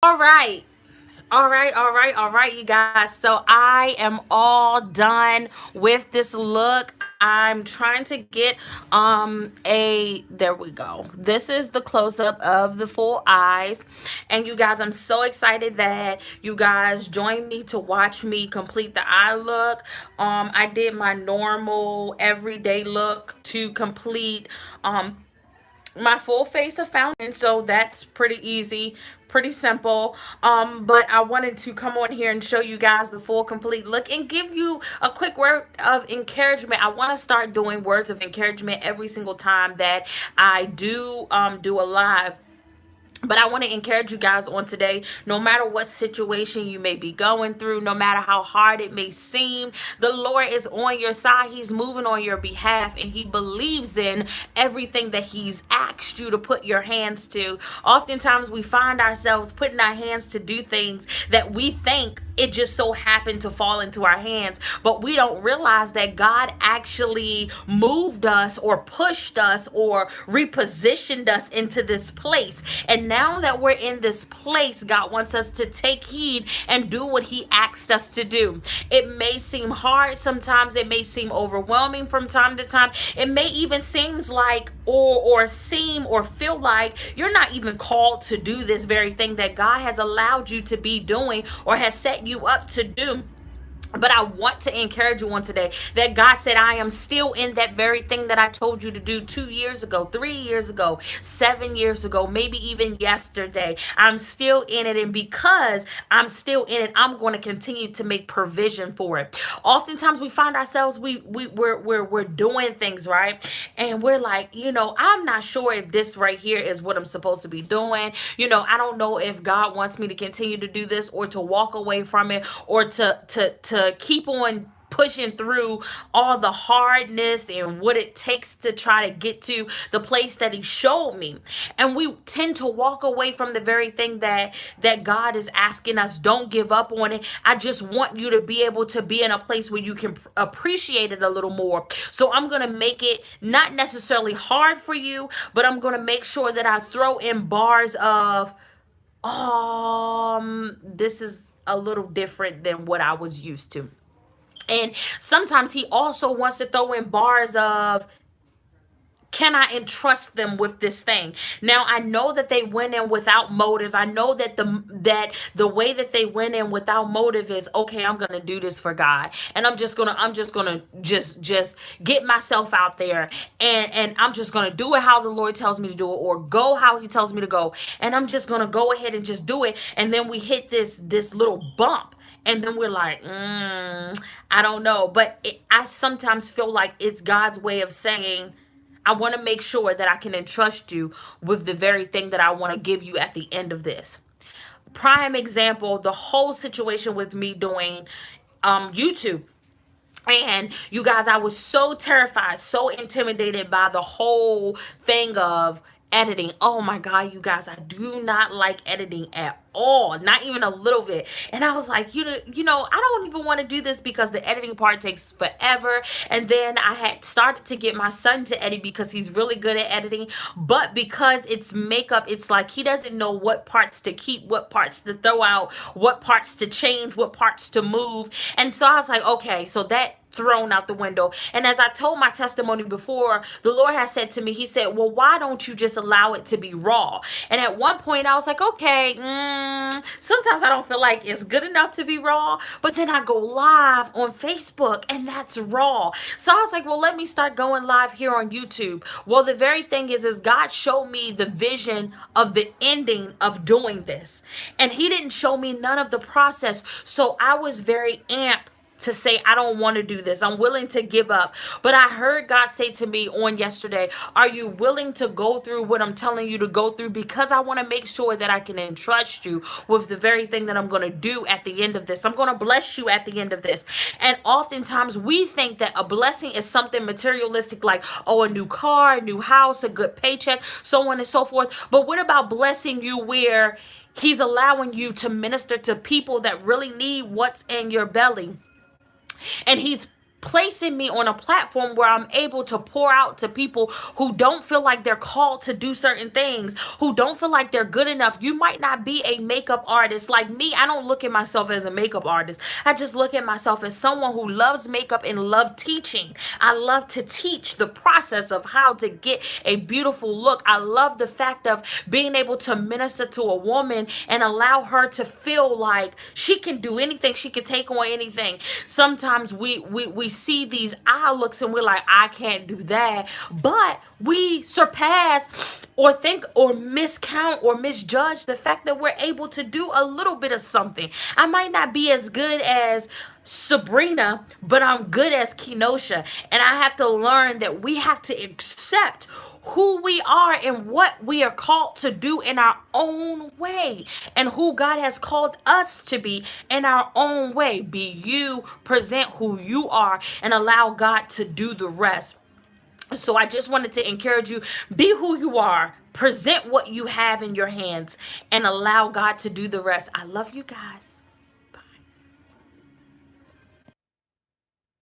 All right. All right, you guys. So I am all done with this look. I'm trying to get a there we go. This is the close up of the full eyes. And you guys, I'm so excited that you guys joined me to watch me complete the eye look. I did my normal everyday look to complete my full face of foundation, so that's pretty easy, pretty simple. But I wanted to come on here and show you guys the full complete look and give you a quick word of encouragement. I want to start doing words of encouragement every single time that I do a live. But I want to encourage you guys on today, no matter what situation you may be going through, no matter how hard it may seem, the Lord is on your side. He's moving on your behalf, and He believes in everything that He's asked you to put your hands to. Oftentimes, we find ourselves putting our hands to do things that we think it just so happened to fall into our hands, but we don't realize that God actually moved us or pushed us or repositioned us into this place. And now that we're in this place, God wants us to take heed and do what He asked us to do. It may seem hard sometimes, it may seem overwhelming from time to time. It may even seems like or seem or feel like you're not even called to do this very thing that God has allowed you to be doing or has set you up to do. But I want to encourage you on today that God said, I am still in that very thing that I told you to do 2 years ago, 3 years ago, 7 years ago, maybe even yesterday. I'm still in it. And because I'm still in it, I'm going to continue to make provision for it. Oftentimes we find ourselves, we're doing things, right? And we're like, I'm not sure if this right here is what I'm supposed to be doing. I don't know if God wants me to continue to do this or to walk away from it or to keep on pushing through all the hardness and what it takes to try to get to the place that He showed me. And we tend to walk away from the very thing that God is asking us. Don't give up on it. I just want you to be able to be in a place where you can appreciate it a little more. So I'm going to make it not necessarily hard for you, but I'm going to make sure that I throw in bars of this is a little different than what I was used to. And sometimes He also wants to throw in bars of, can I entrust them with this thing? Now I know that they went in without motive. I know that the way that they went in without motive is, okay, I'm gonna do this for God, and I'm just gonna just get myself out there, and I'm just gonna do it how the Lord tells me to do it, or go how He tells me to go, and I'm just gonna go ahead and just do it, and then we hit this little bump. And then we're like, I don't know. But I sometimes feel like it's God's way of saying, I want to make sure that I can entrust you with the very thing that I want to give you at the end of this. Prime example, the whole situation with me doing YouTube. And you guys, I was so terrified, so intimidated by the whole thing of editing. Oh my God, you guys, I do not like editing at all, not even a little bit. And I was like, I don't even want to do this because the editing part takes forever. And then I had started to get my son to edit because he's really good at editing. But because it's makeup, it's like he doesn't know what parts to keep, what parts to throw out, what parts to change, what parts to move. And so I was like, okay, so that thrown out the window. And as I told my testimony before, the Lord has said to me, He said, well, why don't you just allow it to be raw? And at one point I was like, okay, sometimes I don't feel like it's good enough to be raw, but then I go live on Facebook and that's raw. So I was like, well, let me start going live here on YouTube. Well, the very thing is God showed me the vision of the ending of doing this, and He didn't show me none of the process. So I was very amped to say, I don't want to do this. I'm willing to give up. But I heard God say to me on yesterday, are you willing to go through what I'm telling you to go through? Because I want to make sure that I can entrust you with the very thing that I'm going to do at the end of this. I'm going to bless you at the end of this. And oftentimes we think that a blessing is something materialistic, like, oh, a new car, a new house, a good paycheck, so on and so forth. But what about blessing you where He's allowing you to minister to people that really need what's in your belly? And He's placing me on a platform where I'm able to pour out to people who don't feel like they're called to do certain things, who don't feel like they're good enough. You might not be a makeup artist like me. I don't look at myself as a makeup artist. I just look at myself as someone who loves makeup and love teaching. I love to teach the process of how to get a beautiful look. I love the fact of being able to minister to a woman and allow her to feel like she can do anything, she can take on anything. Sometimes we see these eye looks and we're like, I can't do that. But we surpass or think or miscount or misjudge the fact that we're able to do a little bit of something. I might not be as good as Sabrina, but I'm good as Kenosha. And I have to learn that we have to accept who we are and what we are called to do in our own way, and who God has called us to be in our own way. Be you, present who you are, and allow God to do the rest. So I just wanted to encourage you, be who you are, present what you have in your hands, and allow God to do the rest. I love you guys.